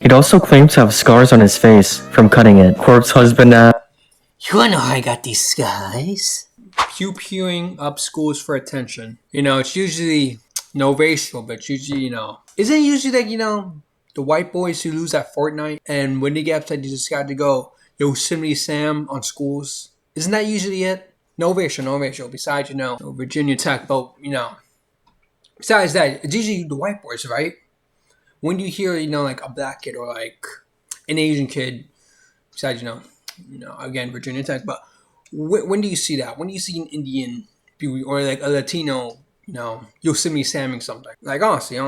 He'd also claimed to have scars on his face from cutting it. Corpse husband You wanna know how I got these scars? Pew-pewing up schools for attention. It's usually no racial, but usually, Isn't it usually like, the white boys who lose at Fortnite and when they get upset, they just got to go Yosemite Sam on schools? Isn't that usually it? No racial, no racial. Besides, Virginia Tech, but, besides that, it's usually the white boys, right? When do you hear, like a black kid or like an Asian kid, besides, again, Virginia Tech, but when do you see that? When do you see an Indian or like a Latino, Yosemite Samming something? Like, honestly.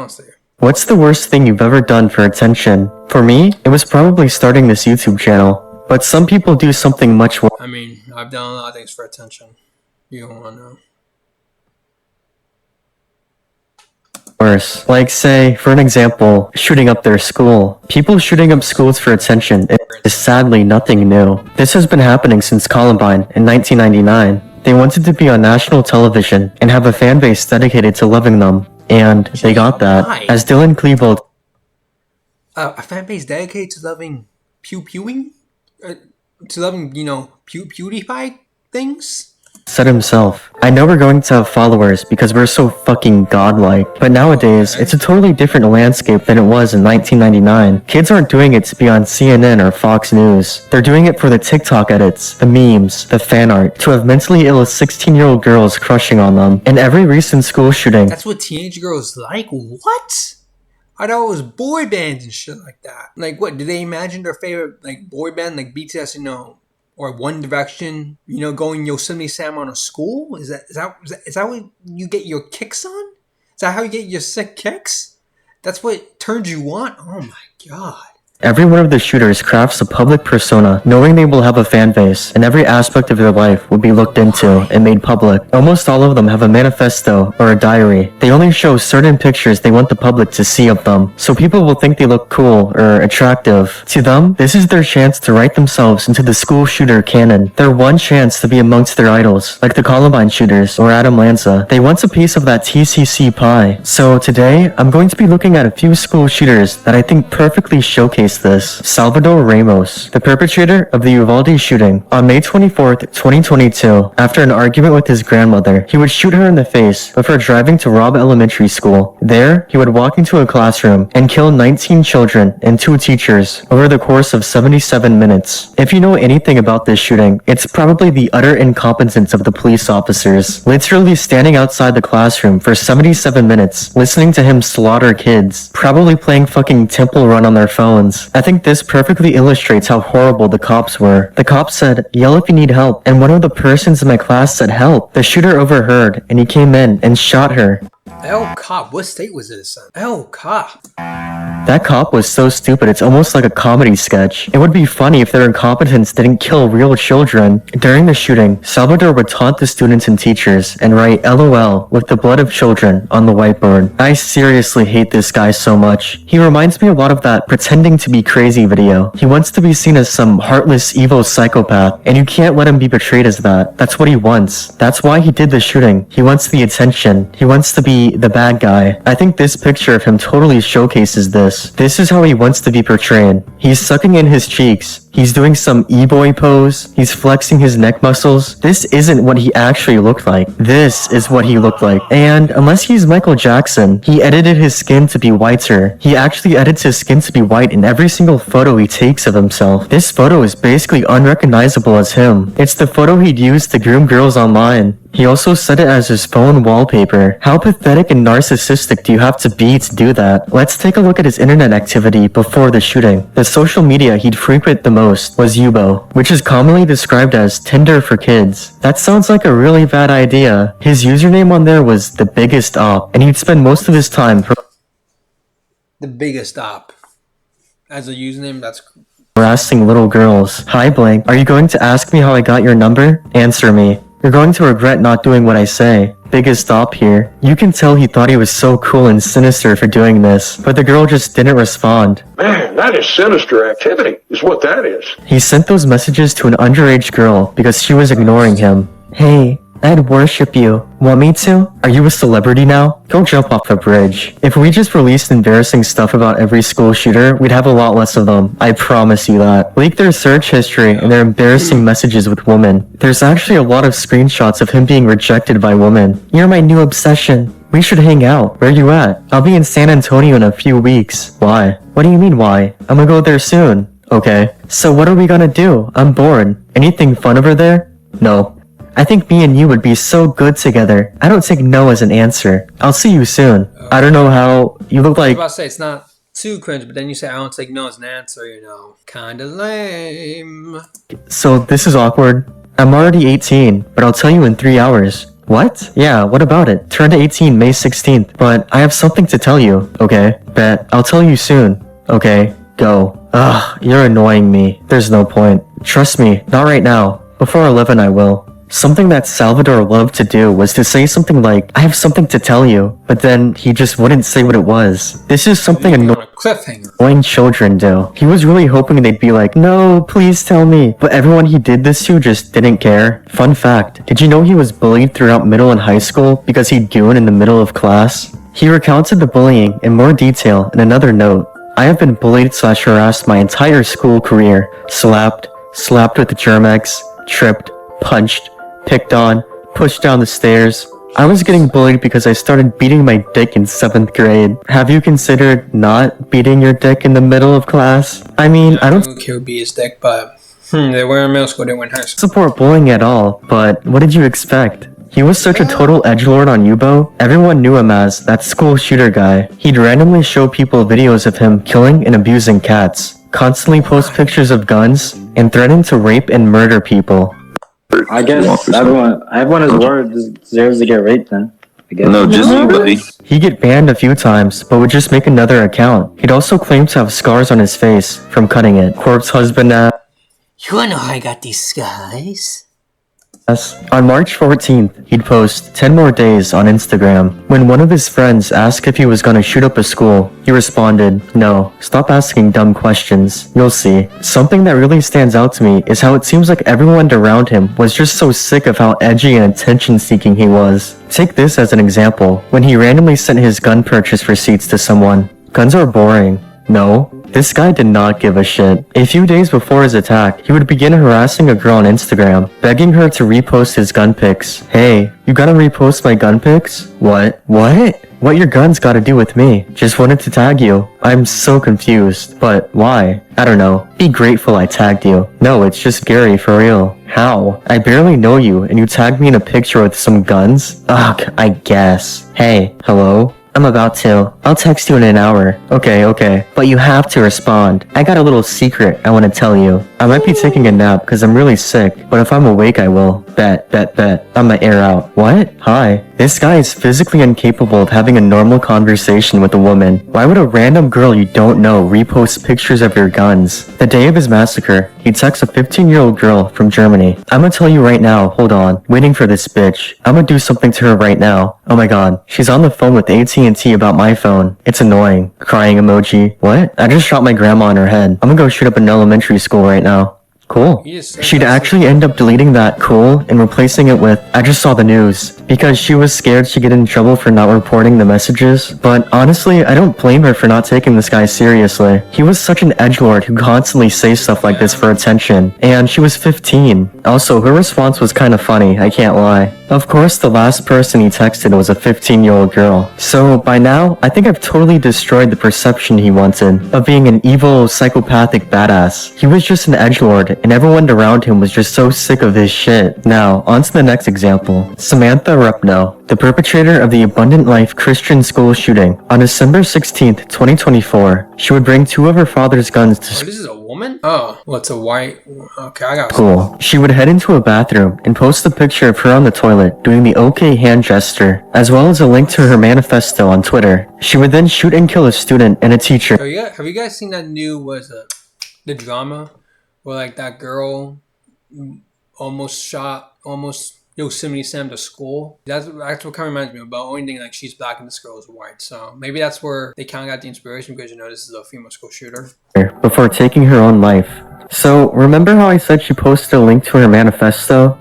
What's the worst thing you've ever done for attention? For me, it was probably starting this YouTube channel. But some people do something much worse. I mean, I've done a lot of things for attention. You don't want to know. Worse. Like, say, for an example, shooting up their school. People shooting up schools for attention is sadly nothing new. This has been happening since Columbine in 1999. They wanted to be on national television and have a fan base dedicated to loving them. And they got that. Why? As Dylan Klebold, A fan base dedicated to loving pew-pewing? To loving, PewDiePie things? said himself, I know we're going to have followers because we're so fucking godlike, but nowadays, it's a totally different landscape than it was in 1999. Kids aren't doing it to be on CNN or Fox News. They're doing it for the TikTok edits, the memes, the fan art, to have mentally ill 16-year-old girls crushing on them. In every recent school shooting, That's what teenage girls like? What? I thought it was boy bands and shit like that. Like, what? Do they imagine their favorite, like, boy band, like BTS, or One Direction, going Yosemite Sam on a school? Is that what you get your kicks on? Is that how you get your sick kicks? That's what turns you on? Oh my god. every one of the shooters crafts a public persona, knowing they will have a fan base, and every aspect of their life will be looked into and made public. Almost all of them have a manifesto or a diary. They only show certain pictures they want the public to see of them, so people will think they look cool or attractive. To them, this is their chance to write themselves into the school shooter canon. Their one chance to be amongst their idols, like the Columbine shooters or Adam Lanza. They want a piece of that TCC pie. So today, I'm going to be looking at a few school shooters that I think perfectly showcase this. Salvador Ramos, the perpetrator of the Uvalde shooting. On May 24th, 2022, after an argument with his grandmother, he would shoot her in the face before driving to Robb Elementary School. There, he would walk into a classroom and kill 19 children and 2 teachers over the course of 77 minutes. If you know anything about this shooting, it's probably the utter incompetence of the police officers, literally standing outside the classroom for 77 minutes, listening to him slaughter kids, probably playing fucking Temple Run on their phones. I think this perfectly illustrates how horrible the cops were. The cops said, "Yell if you need help," and one of the persons in my class said help. The shooter overheard, and he came in and shot her. El Cop, what state was this in? El Cop. That cop was so stupid it's almost like a comedy sketch. It would be funny if their incompetence didn't kill real children. During the shooting, Salvador would taunt the students and teachers and write LOL with the blood of children on the whiteboard. I seriously hate this guy so much. He reminds me a lot of that pretending to be crazy video. He wants to be seen as some heartless evil psychopath, and you can't let him be portrayed as that. That's what he wants. That's why he did the shooting. He wants the attention. He wants to be the bad guy. I think this picture of him totally showcases this. This is how he wants to be portrayed. He's sucking in his cheeks. He's doing some e-boy pose. He's flexing his neck muscles. This isn't what he actually looked like. This is what he looked like. And unless he's Michael Jackson, he edited his skin to be whiter. He actually edits his skin to be white in every single photo he takes of himself. This photo is basically unrecognizable as him. It's the photo he'd use to groom girls online. He also set it as his phone wallpaper. How pathetic and narcissistic do you have to be to do that? Let's take a look at his internet activity before the shooting. The social media he'd frequent the most was Yubo, which is commonly described as Tinder for kids. That sounds like a really bad idea. His username on there was the biggest op, and he'd spend most of his time The biggest op. As a username, that's... harassing little girls. Hi Blank, are you going to ask me how I got your number? Answer me. You're going to regret not doing what I say. Biggest op here. You can tell he thought he was so cool and sinister for doing this, but the girl just didn't respond. Man, that is sinister activity, is what that is. He sent those messages to an underage girl because she was ignoring him. Hey, I'd worship you. Want me to? Are you a celebrity now? Go jump off a bridge. If we just released embarrassing stuff about every school shooter, we'd have a lot less of them. I promise you that. Leak their search history and their embarrassing messages with women. There's actually a lot of screenshots of him being rejected by women. You're my new obsession. We should hang out. Where you at? I'll be in San Antonio in a few weeks. Why? What do you mean why? I'm gonna go there soon. Okay. So what are we gonna do? I'm bored. Anything fun over there? No. I think me and you would be so good together. I don't take no as an answer. I'll see you soon. I don't know how... You look I was like... about to say it's not too cringe, but then you say I don't take no as an answer, you know. Kinda lame. So this is awkward. I'm already 18, but I'll tell you in 3 hours. What? Yeah, what about it? Turned 18 May 16th, but I have something to tell you. Okay, bet. I'll tell you soon. Okay, go. Ugh, you're annoying me. There's no point. Trust me, not right now. Before 11 I will. Something that Salvador loved to do was to say something like, I have something to tell you, but then he just wouldn't say what it was. This is something On a cliffhanger. annoying children do. He was really hoping they'd be like, no, please tell me. But everyone he did this to just didn't care. Fun fact, did you know he was bullied throughout middle and high school because he'd goon in the middle of class? He recounted the bullying in more detail in another note. I have been bullied / harassed my entire school career. Slapped with the Germex, tripped, punched, picked on, pushed down the stairs. I was getting bullied because I started beating my dick in 7th grade. Have you considered not beating your dick in the middle of class? I mean, I don't He would be his dick, but they were in middle school, they were in high school. support bullying at all, but what did you expect? He was such a total edgelord on Yubo. Everyone knew him as that school shooter guy. He'd randomly show people videos of him killing and abusing cats, constantly post pictures of guns, and threaten to rape and murder people. I guess everyone his word deserves to get raped then. I guess. No, just you, buddy. He'd get banned a few times, but would just make another account. He'd also claim to have scars on his face from cutting it. Corpse husband ass. You wanna know how I got these skies? On March 14th, he'd post 10 more days on Instagram. When one of his friends asked if he was gonna shoot up a school, he responded, no, stop asking dumb questions. You'll see. Something that really stands out to me is how it seems like everyone around him was just so sick of how edgy and attention-seeking he was. Take this as an example. When he randomly sent his gun purchase receipts to someone. Guns are boring. No, this guy did not give a shit. A few days before his attack, he would begin harassing a girl on Instagram, begging her to repost his gun pics. Hey, you gotta repost my gun pics? What? What your guns gotta do with me? Just wanted to tag you. I'm so confused. But why? I don't know. Be grateful I tagged you. No, it's just Gary for real. How? I barely know you and you tagged me in a picture with some guns? Ugh, I guess. Hey, hello? I'm about to. I'll text you in an hour. Okay. But you have to respond. I got a little secret I want to tell you. I might be taking a nap because I'm really sick, but if I'm awake I will. Bet. I'ma air out. What? Hi. This guy is physically incapable of having a normal conversation with a woman. Why would a random girl you don't know repost pictures of your guns? The day of his massacre, he texts a 15-year-old girl from Germany. I'ma tell you right now, hold on. Waiting for this bitch. I'ma do something to her right now. Oh my god. She's on the phone with AT&T about my phone. It's annoying. Crying emoji. What? I just shot my grandma in her head. I'm gonna go shoot up an elementary school right now. Cool. Yes, She'd actually end up deleting that cool and replacing it with I just saw the news because she was scared she'd get in trouble for not reporting the messages. But honestly, I don't blame her for not taking this guy seriously. He was such an edgelord who constantly says stuff like this for attention. And she was 15. Also, her response was kind of funny, I can't lie. Of course, the last person he texted was a 15-year-old girl. So by now, I think I've totally destroyed the perception he wanted of being an evil, psychopathic badass. He was just an edgelord, and everyone around him was just so sick of his shit. Now, on to the next example. Samantha Rupno, the perpetrator of the Abundant Life Christian school shooting. On December 16th, 2024, she would bring two of her father's guns to This is a woman? Oh, well, it's a white. Okay, I got school. She would head into a bathroom and post a picture of her on the toilet doing the OK hand gesture, as well as a link to her manifesto on Twitter. She would then shoot and kill a student and a teacher. Have you guys seen that new, the drama where, like, that girl almost Yosemite Sam to school? That's what kind of reminds me of. But the only thing, like, she's black and this girl is white. So maybe that's where they kind of got the inspiration because, this is a female school shooter. Before taking her own life. So, remember how I said she posted a link to her manifesto?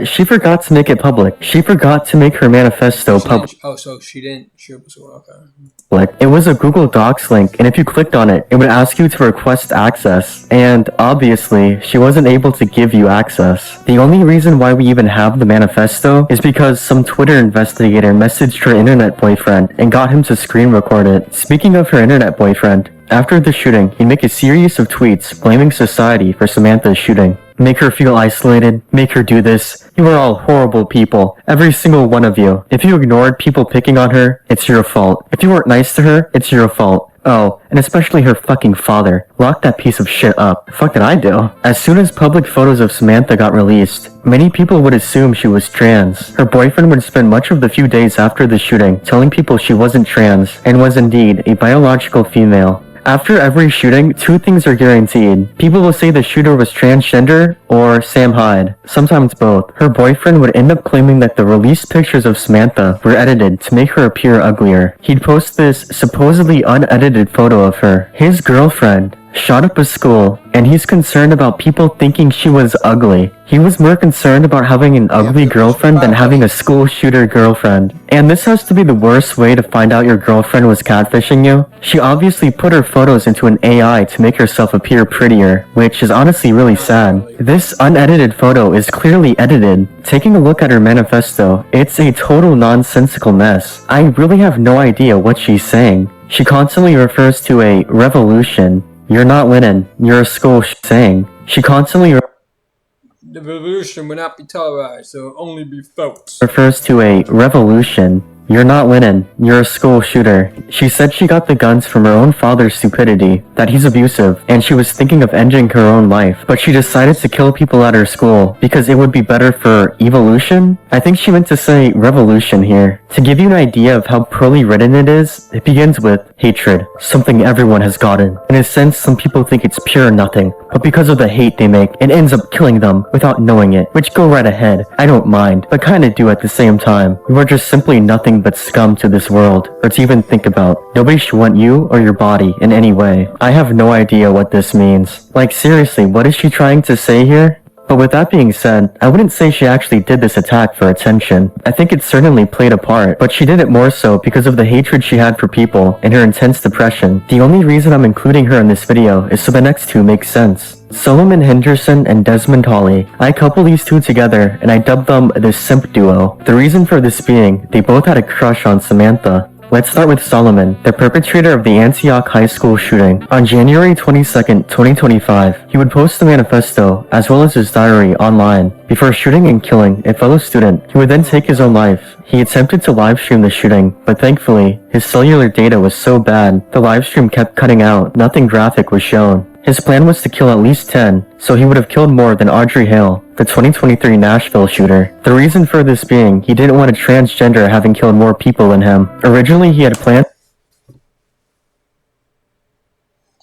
She forgot to make it public. She forgot to make her manifesto public. So she didn't. She was okay. It was a Google Docs link, and if you clicked on it, it would ask you to request access. And obviously, she wasn't able to give you access. The only reason why we even have the manifesto is because some Twitter investigator messaged her internet boyfriend and got him to screen record it. Speaking of her internet boyfriend, after the shooting, he'd make a series of tweets blaming society for Samantha's shooting. Make her feel isolated, make her do this. You are all horrible people, every single one of you. If you ignored people picking on her, it's your fault. If you weren't nice to her, it's your fault. Oh, and especially her fucking father. Lock that piece of shit up. The fuck did I do? As soon as public photos of Samantha got released, many people would assume she was trans. Her boyfriend would spend much of the few days after the shooting telling people she wasn't trans and was indeed a biological female. After every shooting, two things are guaranteed. People will say the shooter was transgender or Sam Hyde. Sometimes both. Her boyfriend would end up claiming that the released pictures of Samantha were edited to make her appear uglier. He'd post this supposedly unedited photo of her. His girlfriend shot up a school, and he's concerned about people thinking she was ugly. He was more concerned about having an ugly girlfriend than having a school shooter girlfriend. And this has to be the worst way to find out your girlfriend was catfishing you. She obviously put her photos into an AI to make herself appear prettier, which is honestly really sad. This unedited photo is clearly edited. Taking a look at her manifesto, it's a total nonsensical mess. I really have no idea what she's saying. She constantly refers to a revolution. You're not winning. You're a school saying. She constantly The revolution will not be televised, so it'll only be folks. refers to a revolution. You're not winning. You're a school shooter. She said she got the guns from her own father's stupidity, that he's abusive, and she was thinking of ending her own life. But she decided to kill people at her school because it would be better for evolution? I think she meant to say revolution here. To give you an idea of how poorly written it is, it begins with hatred, something everyone has gotten. In a sense, some people think it's pure nothing, but because of the hate they make, it ends up killing them without knowing it, which go right ahead. I don't mind, but kinda do at the same time. You are just simply nothing but scum to this world, or to even think about. Nobody should want you or your body in any way. I have no idea what this means. Like seriously, what is she trying to say here? But with that being said, I wouldn't say she actually did this attack for attention. I think it certainly played a part, but she did it more so because of the hatred she had for people and her intense depression. The only reason I'm including her in this video is so the next two make sense. Solomon Henderson and Desmond Hawley. I couple these two together and I dubbed them the simp duo. The reason for this being, they both had a crush on Samantha. Let's start with Solomon, the perpetrator of the Antioch High School shooting. On January 22nd, 2025, he would post the manifesto, as well as his diary, online. Before shooting and killing a fellow student, he would then take his own life. He attempted to livestream the shooting, but thankfully, his cellular data was so bad, the livestream kept cutting out, nothing graphic was shown. His plan was to kill at least 10, so he would have killed more than Audrey Hale, the 2023 Nashville shooter. The reason for this being, he didn't want a transgender having killed more people than him. Originally, he had planned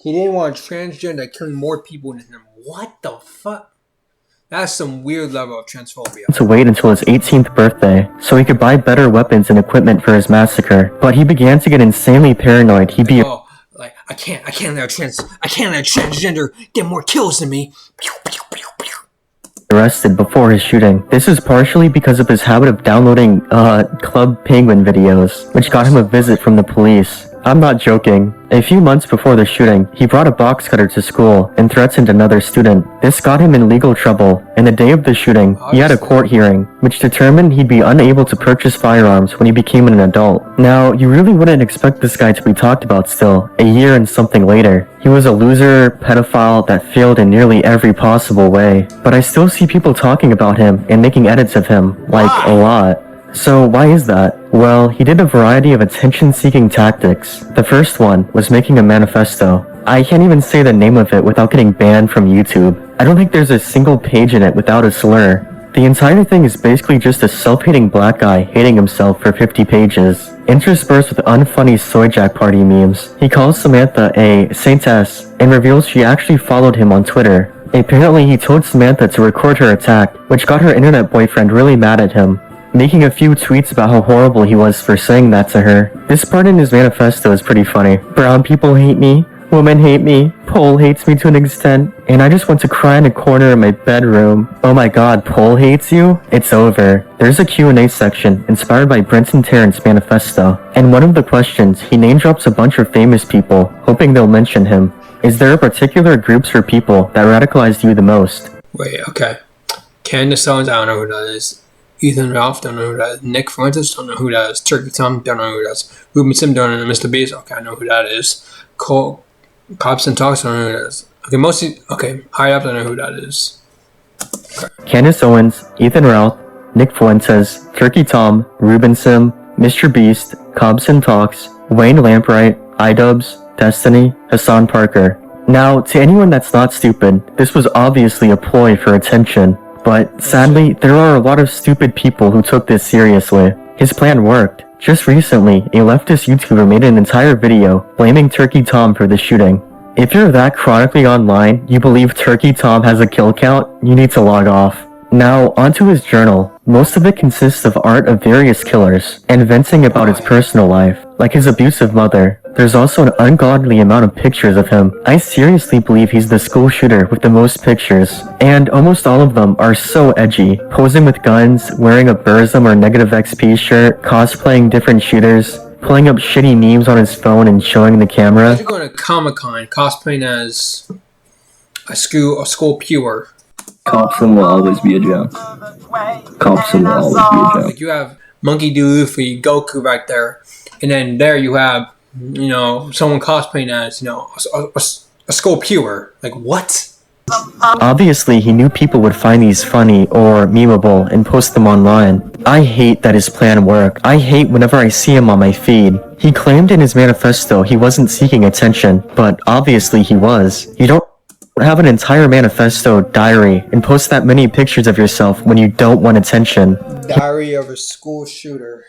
He didn't want a transgender killing more people than him. What the fuck? That's some weird level of transphobia. to wait until his 18th birthday, so he could buy better weapons and equipment for his massacre. But he began to get insanely paranoid. He'd be Like, I can't let a transgender get more kills than me. arrested before his shooting. This is partially because of his habit of downloading, Club Penguin videos, which got him a visit from the police. I'm not joking. A few months before the shooting, he brought a box cutter to school and threatened another student. This got him in legal trouble, and the day of the shooting, he had a court hearing, which determined he'd be unable to purchase firearms when he became an adult. Now, you really wouldn't expect this guy to be talked about still, a year and something later. He was a loser, pedophile that failed in nearly every possible way. But I still see people talking about him and making edits of him, like, a lot. So why is that? Well, he did a variety of attention-seeking tactics. The first one was making a manifesto. I can't even say the name of it without getting banned from YouTube. I don't think there's a single page in it without a slur. The entire thing is basically just a self-hating black guy hating himself for 50 pages, interspersed with unfunny Soy Jack Party memes. He calls Samantha a saintess and reveals she actually followed him on Twitter. Apparently, he told Samantha to record her attack, which got her internet boyfriend really mad at him, making a few tweets about how horrible he was for saying that to her. This part in his manifesto is pretty funny. Brown people hate me. Women hate me, Pole hates me to an extent, and I just want to cry in a corner in my bedroom. Oh my god, Pole hates you? It's over. There's a Q&A section inspired by Brenton Tarrant's manifesto, and one of the questions, he name drops a bunch of famous people, hoping they'll mention him. Is there a particular groups or people that radicalized you the most? Wait, okay. Candace Owens, I don't know who that is. Ethan Ralph, don't know who that is. Nick Fuentes, don't know who that is. Turkey Tom, don't know who that is. Ruben Sim, don't know. Mr. Beast, okay, I know who that is. Cole, Cops and Talks, don't know who that is. Okay, mostly, okay, High Up, don't know who that is. Candace Owens, Ethan Ralph, Nick Fuentes, Turkey Tom, Ruben Sim, Mr. Beast, Cobson Talks, Wayne Lampright, iDubbbz, Destiny, Hassan Parker. Now, to anyone that's not stupid, this was obviously a ploy for attention. But sadly, there are a lot of stupid people who took this seriously. His plan worked. Just recently, a leftist YouTuber made an entire video blaming Turkey Tom for the shooting. If you're that chronically online, you believe Turkey Tom has a kill count, you need to log off. Now, onto his journal. Most of it consists of art of various killers, and venting about his personal life, like his abusive mother. There's also an ungodly amount of pictures of him. I seriously believe he's the school shooter with the most pictures, and almost all of them are so edgy. Posing with guns, wearing a Burzum or Negative XP shirt, cosplaying different shooters, pulling up shitty memes on his phone and showing the camera. You're going to Comic-Con cosplaying as a school pure. Cobson will always be a gem. Cobson will always be a gem. Like you have Monkey D. Luffy, Goku right there, and then there you have, you know, someone cosplaying as, you know, a school pure. Like what? Obviously, he knew people would find these funny or memeable and post them online. I hate that his plan worked. I hate whenever I see him on my feed. He claimed in his manifesto he wasn't seeking attention, but obviously he was. You don't have an entire manifesto diary and post that many pictures of yourself when you don't want attention. Diary of a school shooter.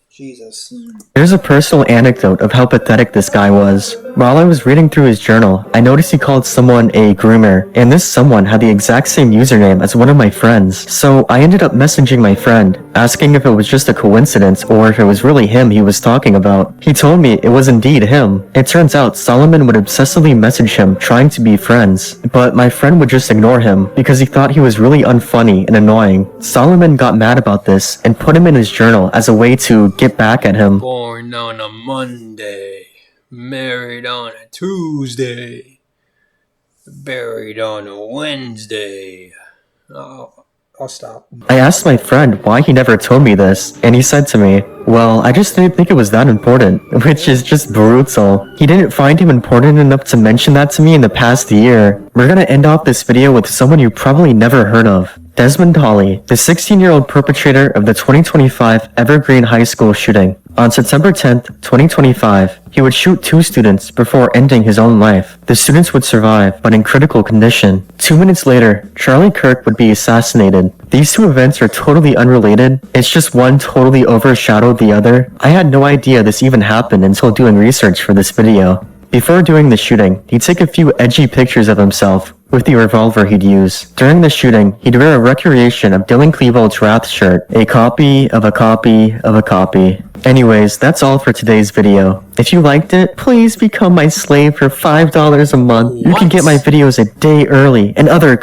Jesus. There's a personal anecdote of how pathetic this guy was. While I was reading through his journal, I noticed he called someone a groomer, and this someone had the exact same username as one of my friends. So I ended up messaging my friend, asking if it was just a coincidence or if it was really him he was talking about. He told me it was indeed him. It turns out Solomon would obsessively message him trying to be friends, but my friend would just ignore him because he thought he was really unfunny and annoying. Solomon got mad about this and put him in his journal as a way to get back at him. Born on a Monday, married on a Tuesday, buried on a Wednesday. Oh, I'll stop. I asked my friend why he never told me this, and he said to me, well, I just didn't think it was that important, which is just brutal. He didn't find him important enough to mention that to me in the past year. We're gonna end off this video with someone you probably never heard of. Desmond Hawley, the 16-year-old perpetrator of the 2025 Evergreen High School shooting. On September 10th, 2025, he would shoot 2 students before ending his own life. The students would survive, but in critical condition. 2 minutes later, Charlie Kirk would be assassinated. These 2 events are totally unrelated. It's just one totally overshadowed the other. I had no idea this even happened until doing research for this video. Before doing the shooting, he'd take a few edgy pictures of himself with the revolver he'd use. During the shooting, he'd wear a recreation of Dylan Klebold's Wrath shirt, a copy of a copy of a copy. Anyways, that's all for today's video. If you liked it, please become my slave for $5 a month. You can get my videos a day early and other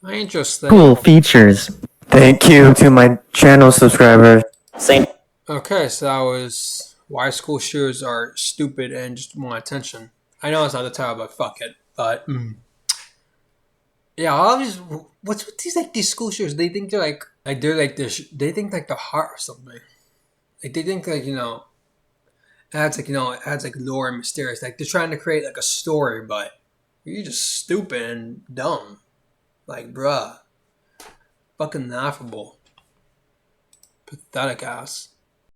Interesting. cool features. Thank you to my channel subscribers. Same. Okay, so that was why school shooters are stupid and just want attention. I know it's not the title, but fuck it. But yeah, what's with these school shooters? They think they're like they're like this. They think like they're hot or something. Like they think like, you know, it adds like lore and mysterious. Like they're trying to create like a story, but you're just stupid and dumb. Like bruh, fucking laughable, pathetic ass.